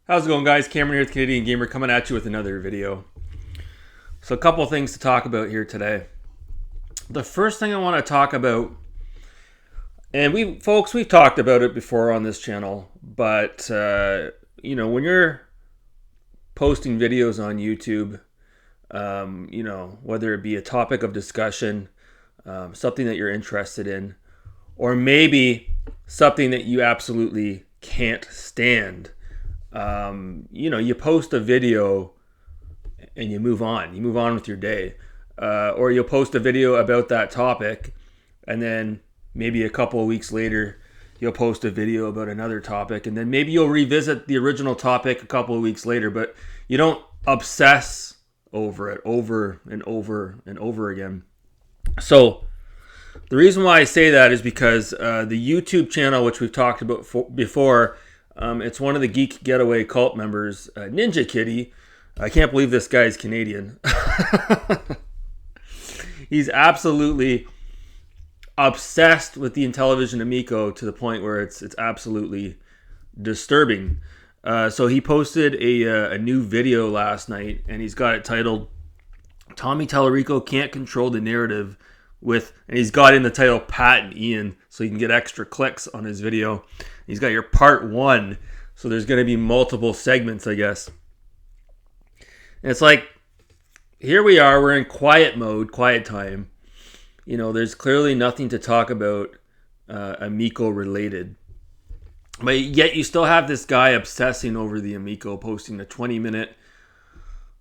How's it going, guys? Cameron here with Canadian Gamer coming at you with another video. So a couple things to talk about here today. The first thing I want to talk about, and we've talked about it before on this channel, but when you're posting videos on YouTube, whether it be a topic of discussion, something that you're interested in, or maybe something that you absolutely can't stand. You post a video and you move on with your day, or you'll post a video about that topic and then maybe a couple of weeks later you'll post a video about another topic, and then maybe you'll revisit the original topic a couple of weeks later, but you don't obsess over it over and over and over again. So the reason why I say that is because the YouTube channel, which we've talked about before, it's one of the Geek Getaway cult members, Ninja Kitty. I can't believe this guy is Canadian. He's absolutely obsessed with the Intellivision Amico to the point where it's absolutely disturbing. So he posted a new video last night, and he's got it titled "Tommy Tallarico Can't Control the Narrative" and he's got in the title Pat and Ian, so you can get extra clicks on his video. He's got your part 1, so there's going to be multiple segments, I guess. And it's like, here we are, we're in quiet mode, quiet time. There's clearly nothing to talk about Amico related. But yet you still have this guy obsessing over the Amico, posting a 20-minute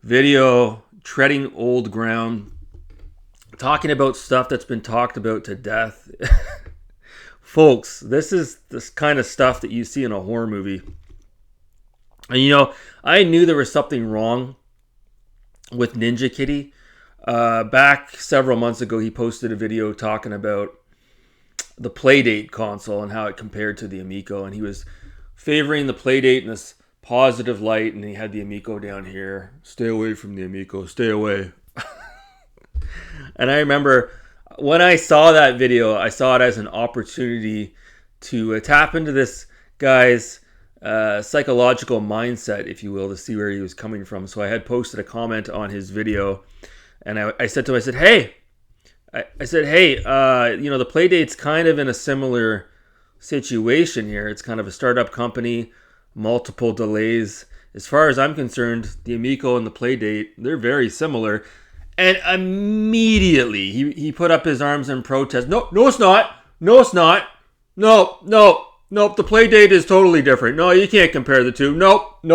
video, treading old ground, talking about stuff that's been talked about to death. Folks, this is this kind of stuff that you see in a horror movie. And I knew there was something wrong with Ninja Kitty. Back several months ago, he posted a video talking about the Playdate console and how it compared to the Amico. And he was favoring the Playdate in this positive light, and he had the Amico down here. Stay away from the Amico, stay away. And I remember when I saw that video, I saw it as an opportunity to tap into this guy's psychological mindset, if you will, to see where he was coming from. So I had posted a comment on his video, and I said to him, hey, the Playdate's kind of in a similar situation here. It's kind of a startup company, multiple delays. As far as I'm concerned, the Amico and the Playdate, they're very similar. And immediately he put up his arms in protest. No, it's not. No, it's not. Nope. The Playdate is totally different. No, you can't compare the two. Nope. I'm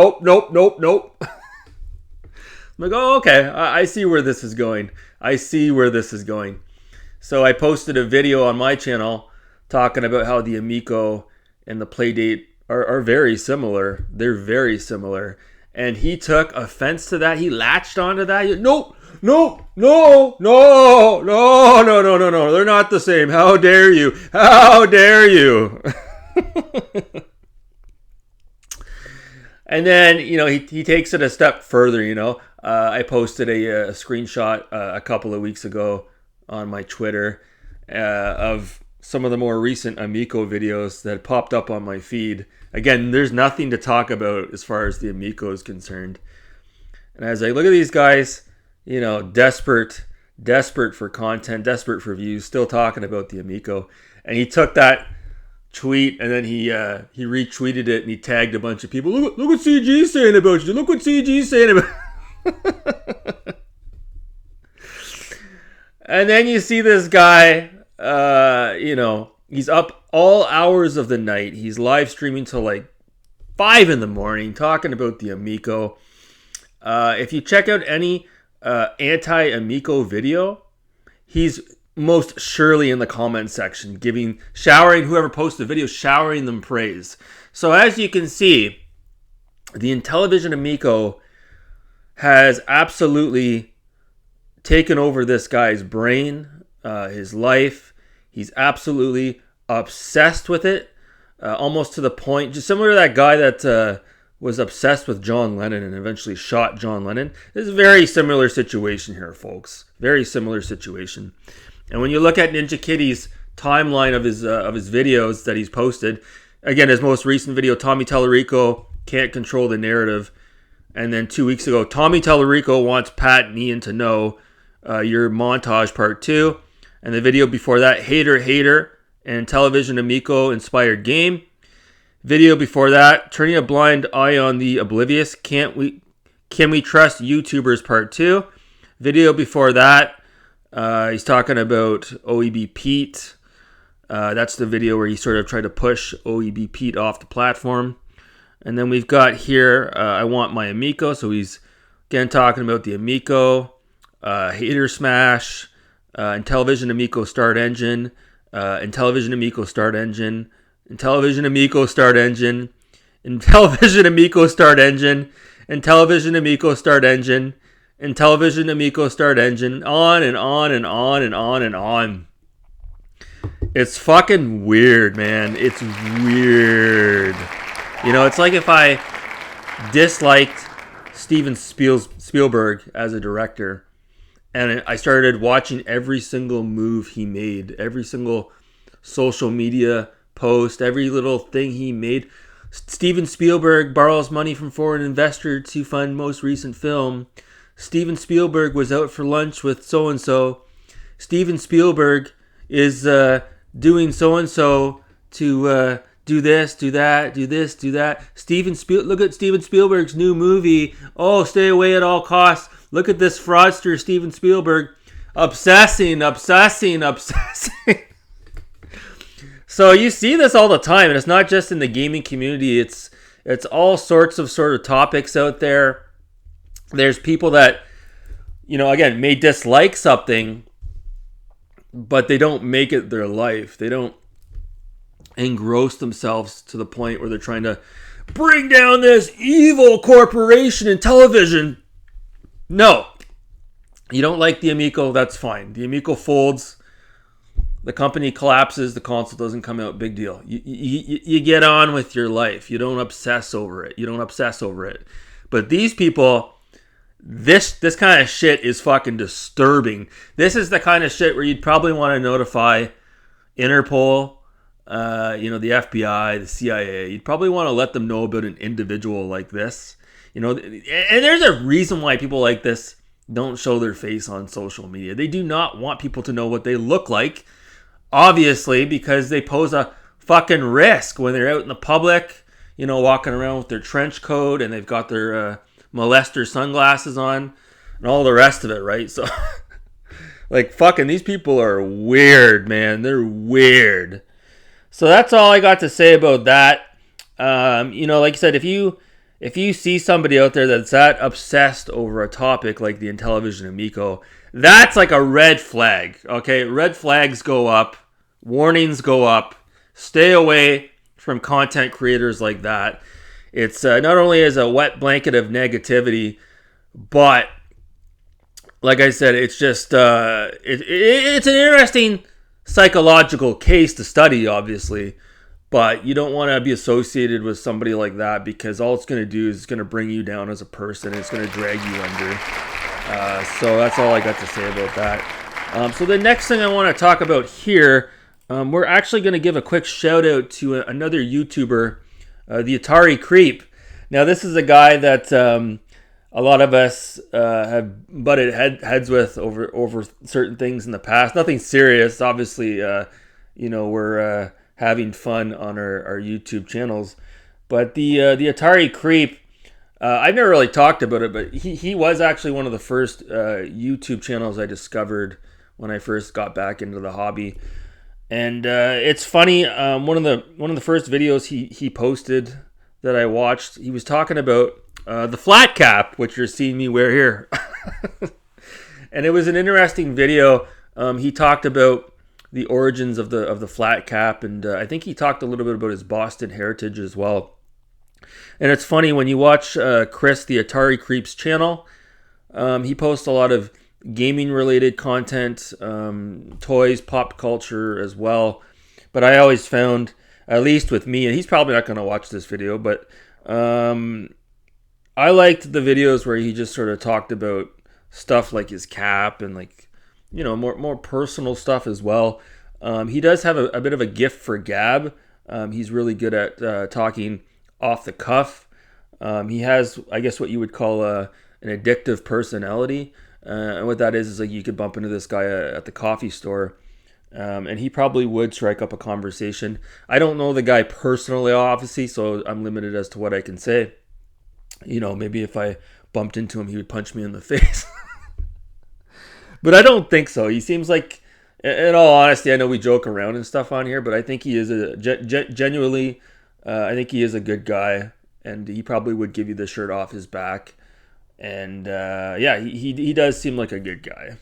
like, oh, okay. I see where this is going. So I posted a video on my channel talking about how the Amico and the Playdate are very similar. They're very similar. And he took offense to that. He latched onto that. No. They're not the same. How dare you? And then, he takes it a step further, I posted a screenshot a couple of weeks ago on my Twitter of some of the more recent Amico videos that popped up on my feed. Again, there's nothing to talk about as far as the Amico is concerned. And as I look at these guys, desperate for content, desperate for views, still talking about the Amico. And he took that tweet and then he retweeted it and he tagged a bunch of people. Look what CG's saying about you. Look what CG's saying about And then you see this guy, he's up all hours of the night. He's live streaming till like 5 a.m. talking about the Amico. If you check out any anti-Amico video, he's most surely in the comment section showering whoever posts the video, showering them praise. So as you can see, the Intellivision Amico has absolutely taken over this guy's brain, his life. He's absolutely obsessed with it, almost to the point, just similar to that guy that was obsessed with John Lennon and eventually shot John Lennon. This is a very similar situation here, folks. Very similar situation. And when you look at Ninja Kitty's timeline of his videos that he's posted, again, his most recent video, Tommy Tallarico can't control the narrative. And then 2 weeks ago, Tommy Tallarico wants Pat and Ian to know your montage part 2. And the video before that, Hater, and Intellivision Amico inspired game. Video before that, turning a blind eye on the oblivious. Can we trust YouTubers part 2? Video before that, he's talking about OEB Pete. That's the video where he sort of tried to push OEB Pete off the platform. And then we've got here, I want my Amico. So he's again talking about the Amico, Hater Smash, Intellivision Amico Start Engine, Intellivision Amico Start Engine, Intellivision Amico Start Engine, Intellivision Amico Start Engine, Intellivision Amico Start Engine, Intellivision Amico Start Engine, on and on and on and on and on. It's fucking weird, man. It's weird. You know, it's like if I disliked Steven Spielberg as a director, and I started watching every single move he made, every single social media post, every little thing he made. Steven Spielberg borrows money from foreign investor to fund most recent film. Steven Spielberg was out for lunch with so-and-so. Steven Spielberg is doing so-and-so to do this, do that, do this, do that. Look at Steven Spielberg's new movie. Oh, stay away at all costs. Look at this fraudster, Steven Spielberg. Obsessing. So you see this all the time, and it's not just in the gaming community. It's all sorts of sort of topics out there. There's people that, you know, again, may dislike something, but they don't make it their life. They don't engross themselves to the point where they're trying to bring down this evil corporation in television. No. You don't like the Amico, that's fine. The Amico folds. The company collapses, the console doesn't come out, big deal. You get on with your life. You don't obsess over it. But these people, this kind of shit is fucking disturbing. This is the kind of shit where you'd probably want to notify Interpol, the FBI, the CIA. You'd probably want to let them know about an individual like this. And there's a reason why people like this don't show their face on social media. They do not want people to know what they look like. Obviously, because they pose a fucking risk when they're out in the public, walking around with their trench coat and they've got their molester sunglasses on and all the rest of it, right? So, fucking these people are weird, man. They're weird. So that's all I got to say about that. Like I said, if you see somebody out there that's that obsessed over a topic like the Intellivision Amico, that's like a red flag, okay? Red flags go up. Warnings go up. Stay away from content creators like that. It's not only is a wet blanket of negativity, but like I said, it's just it's an interesting psychological case to study, obviously. But you don't want to be associated with somebody like that because all it's going to do is it's going to bring you down as a person. It's going to drag you under. So that's all I got to say about that. So the next thing I want to talk about here, we're actually going to give a quick shout out to another YouTuber, the Atari Creep. Now this is a guy that a lot of us have butted heads with over certain things in the past. Nothing serious, obviously. We're having fun on our YouTube channels, but the Atari Creep. I've never really talked about it, but he was actually one of the first YouTube channels I discovered when I first got back into the hobby. And it's funny, one of the first videos he posted that I watched, he was talking about the flat cap, which you're seeing me wear here. And it was an interesting video. He talked about the origins of the flat cap, and I think he talked a little bit about his Boston heritage as well. And it's funny, when you watch Chris, the Atari Creeps channel, he posts a lot of gaming-related content, toys, pop culture as well. But I always found, at least with me, and he's probably not going to watch this video, but I liked the videos where he just sort of talked about stuff like his cap and more personal stuff as well. He does have a bit of a gift for gab. He's really good at talking off the cuff. He has, I guess, what you would call an addictive personality. And what that is like you could bump into this guy at the coffee store, and he probably would strike up a conversation. I don't know the guy personally, obviously, so I'm limited as to what I can say. Maybe if I bumped into him, he would punch me in the face. But I don't think so. He seems like, in all honesty, I know we joke around and stuff on here, but I think he is genuinely, I think he is a good guy, and he probably would give you the shirt off his back. And yeah, he does seem like a good guy.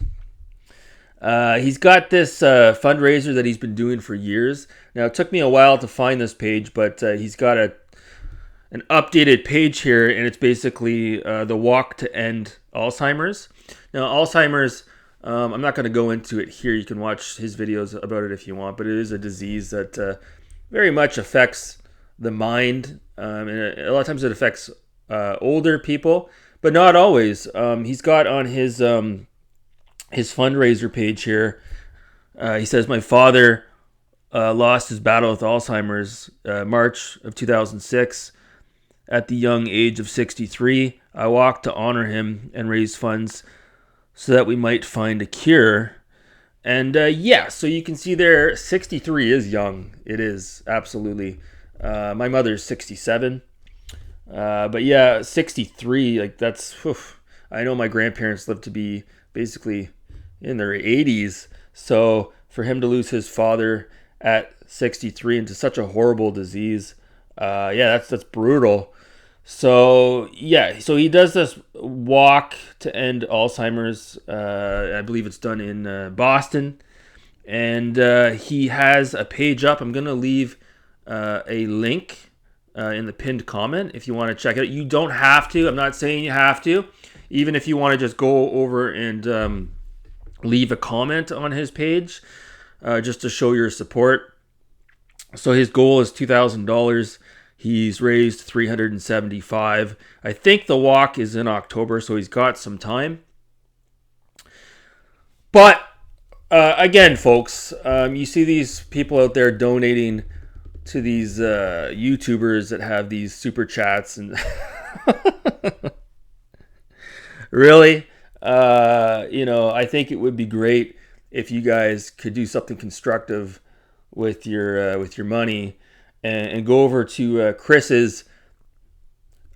He's got this fundraiser that he's been doing for years. Now, it took me a while to find this page, but he's got an updated page here, and it's basically the walk to end Alzheimer's. Now, Alzheimer's, I'm not going to go into it here. You can watch his videos about it if you want, but it is a disease that very much affects the mind, and a lot of times it affects older people, but not always. He's got on his fundraiser page here, he says, "My father lost his battle with Alzheimer's March of 2006. At the young age of 63, I walked to honor him and raise funds so that we might find a cure." And yeah, so you can see there, 63 is young. It is, absolutely. My mother's 67. But yeah, 63, like that's, whew. I know my grandparents lived to be basically in their 80s. So for him to lose his father at 63 into such a horrible disease, yeah, that's brutal. So yeah, so he does this walk to end Alzheimer's. I believe it's done in Boston, and he has a page up. I'm gonna leave a link in the pinned comment if you want to check it out. You don't have to. I'm not saying you have to. Even if you want to just go over and leave a comment on his page, just to show your support. So his goal is $2,000. He's raised $375. I think the walk is in October, so he's got some time. But again, folks, you see these people out there donating to these YouTubers that have these super chats, and really, I think it would be great if you guys could do something constructive with your money. And go over to Chris's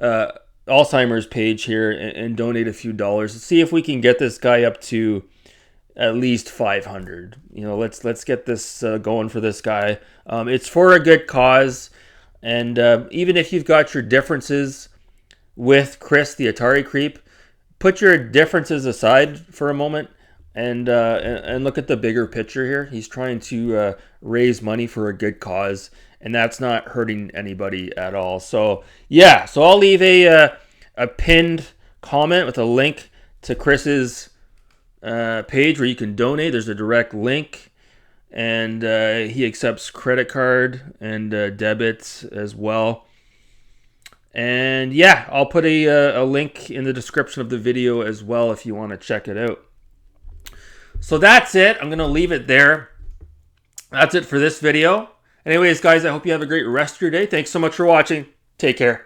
Alzheimer's page here and donate a few dollars. See if we can get this guy up to at least 500. Let's get this going for this guy. It's for a good cause, and even if you've got your differences with Chris, the Atari Creep, put your differences aside for a moment and look at the bigger picture here. He's trying to raise money for a good cause, and that's not hurting anybody at all. So yeah, so I'll leave a pinned comment with a link to Chris's page where you can donate. There's a direct link, and he accepts credit card and debits as well. And yeah, I'll put a link in the description of the video as well if you want to check it out. So that's it. I'm going to leave it there. That's it for this video. Anyways, guys, I hope you have a great rest of your day. Thanks so much for watching. Take care.